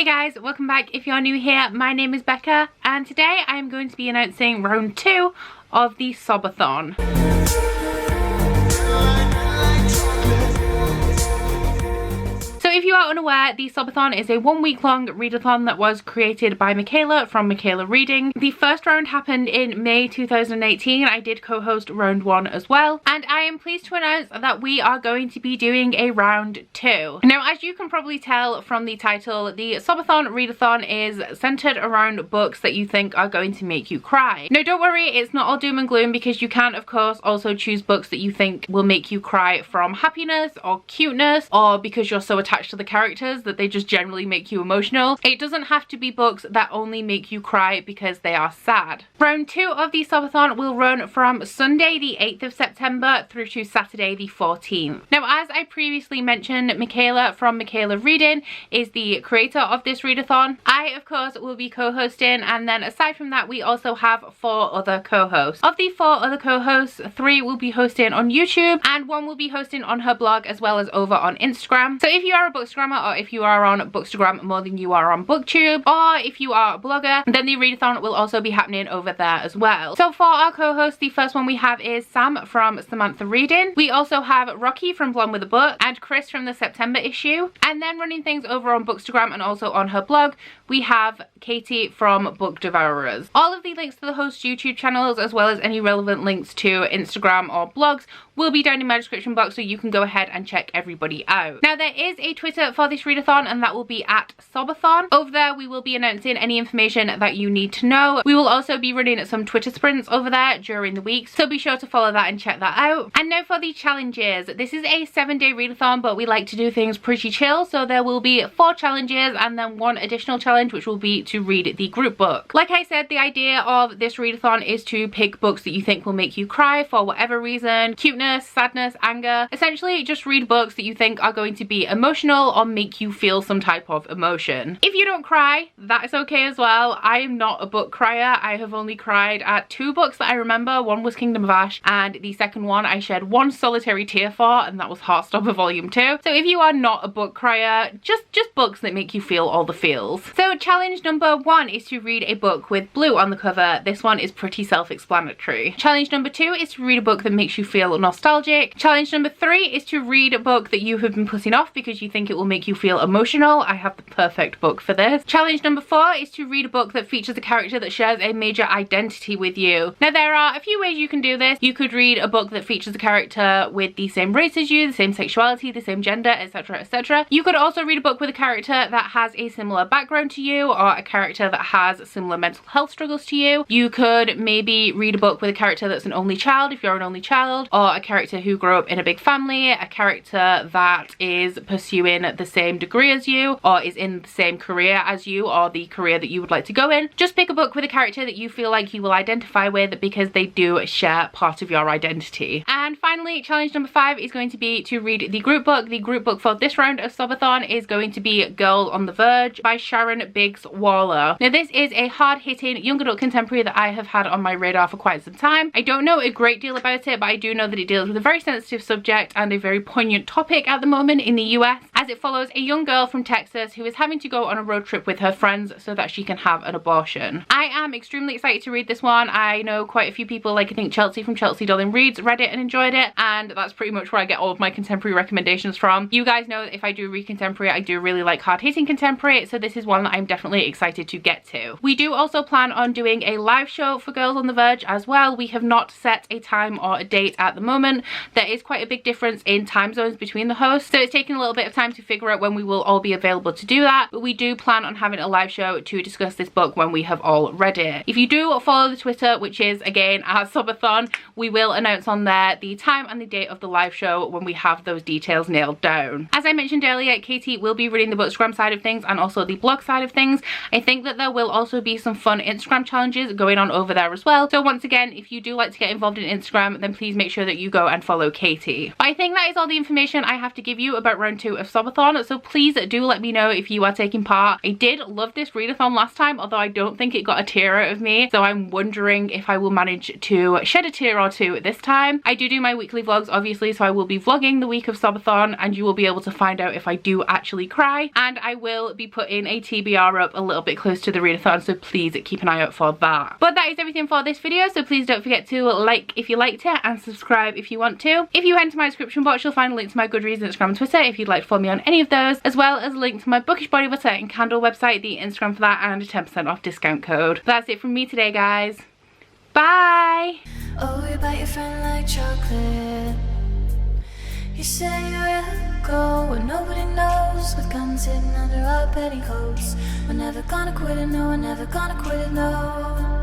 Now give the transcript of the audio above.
guys, welcome back. If you're new here, my name is Becca and today I am going to be announcing round 2 of the Sobathon. So if you are unaware, the Sobathon is a 1 week long readathon that was created by Mikayla from MikaylaReading. The first round happened in May 2018. I did co-host round 1 as well. And I am pleased to announce that we are going to be doing a round 2. Now, as you can probably tell from the title, the Sobathon readathon is centered around books that you think are going to make you cry. Now, don't worry, it's not all doom and gloom because you can, of course, also choose books that you think will make you cry from happiness or cuteness or because you're so attached to the characters that they just generally make you emotional. It doesn't have to be books that only make you cry because they are sad. Round 2 of the Sobathon will run from Sunday the 8th of September through to Saturday the 14th. Now, as I previously mentioned, Mikayla from MikaylaReading is the creator of this readathon. I, of course, will be co-hosting, and then aside from that, we also have 4 other co-hosts. Of the 4 other co-hosts, 3 will be hosting on YouTube and 1 will be hosting on her blog as well as over on Instagram. So if you are a bookstagrammer, or if you are on Bookstagram more than you are on Booktube, or if you are a blogger, then the readathon will also be happening over there as well. So for our co-hosts, the first one we have is Sam from SamanthaReading. We also have Rocky from Blonde with a Book and Chris from the September issue. And then running things over on Bookstagram and also on her blog, we have Katie from Book Devourers. All of the links to the hosts' YouTube channels as well as any relevant links to Instagram or blogs will be down in my description box, so you can go ahead and check everybody out. Now, there is a Twitter for this readathon and that will be at Sobathon. Over there we will be announcing any information that you need to know. We will also be running some Twitter sprints over there during the week, so be sure to follow that and check that out. And now for the challenges. This is a 7-day readathon, but we like to do things pretty chill, so there will be 4 challenges and then 1 additional challenge, which will be to read the group book. Like I said, the idea of this readathon is to pick books that you think will make you cry for whatever reason: cuteness, sadness, anger. Essentially just read books that you think are going to be emotional or make you feel some type of emotion. If you don't cry, that is okay as well. I am not a book crier. I have only cried at 2 books that I remember. One was Kingdom of Ash and the second one I shed 1 solitary tear for, and that was Heartstopper Volume 2. So if you are not a book crier, just books that make you feel all the feels. So challenge number 1 is to read a book with blue on the cover. This one is pretty self-explanatory. Challenge number 2 is to read a book that makes you feel nostalgic. Challenge number 3 is to read a book that you have been putting off because you think it will make you feel emotional. I have the perfect book for this. Challenge number 4 is to read a book that features a character that shares a major identity with you. Now, there are a few ways you can do this. You could read a book that features a character with the same race as you, the same sexuality, the same gender, etc, etc. You could also read a book with a character that has a similar background to you, or a character that has similar mental health struggles to you. You could maybe read a book with a character that's an only child if you're an only child, or a character who grew up in a big family, a character that is pursuing the same degree as you, or is in the same career as you, or the career that you would like to go in. Just pick a book with a character that you feel like you will identify with because they do share part of your identity. And finally, challenge number 5 is going to be to read the group book. The group book for this round of Sobathon is going to be Girl on the Verge by Sharon Biggs Waller. Now, this is a hard-hitting young adult contemporary that I have had on my radar for quite some time. I don't know a great deal about it, but I do know that it deals with a very sensitive subject and a very poignant topic at the moment in the US, as it follows a young girl from Texas who is having to go on a road trip with her friends so that she can have an abortion. I am extremely excited to read this one. I know quite a few people, like I think Chelsea from Chelsea Darling Reads, read it and enjoyed it, and that's pretty much where I get all of my contemporary recommendations from. You guys know that if I do read contemporary, I do really like hard-hitting contemporary, so this is one that I'm definitely excited to get to. We do also plan on doing a live show for Girls on the Verge as well. We have not set a time or a date at the moment. There is quite a big difference in time zones between the hosts, so it's taking a little bit of time to figure out when we will all be available to do that, but we do plan on having a live show to discuss this book when we have all read it. If you do follow the Twitter, which is again at Sobathon, we will announce on there the time and the date of the live show when we have those details nailed down. As I mentioned earlier, Katie will be reading the Bookstagram side of things and also the blog side of things. I think that there will also be some fun Instagram challenges going on over there as well, so once again, if you do like to get involved in Instagram, then please make sure that you go and follow Katie. But I think that is all the information I have to give you about round 2 of Sobathon. Sob-a-thon, so please do let me know if you are taking part. I did love this readathon last time, although I don't think it got a tear out of me, so I'm wondering if I will manage to shed a tear or two this time. I do my weekly vlogs obviously, so I will be vlogging the week of Sobathon and you will be able to find out if I do actually cry, and I will be putting a TBR up a little bit close to the readathon, so please keep an eye out for that. But that is everything for this video, so please don't forget to like if you liked it and subscribe if you want to. If you head into my description box, you'll find a link to my Goodreads, Instagram and Twitter if you'd like to follow me on any of those, as well as a link to my Bookish body butter and candle website, the Instagram for that, and a 10% off discount code. That's it from me today, guys. Bye! Oh, you bite your friend like chocolate. You say you'll go where nobody knows, with guns hidden under our petticoats. We're never gonna quit it, no, we're never gonna quit it, no.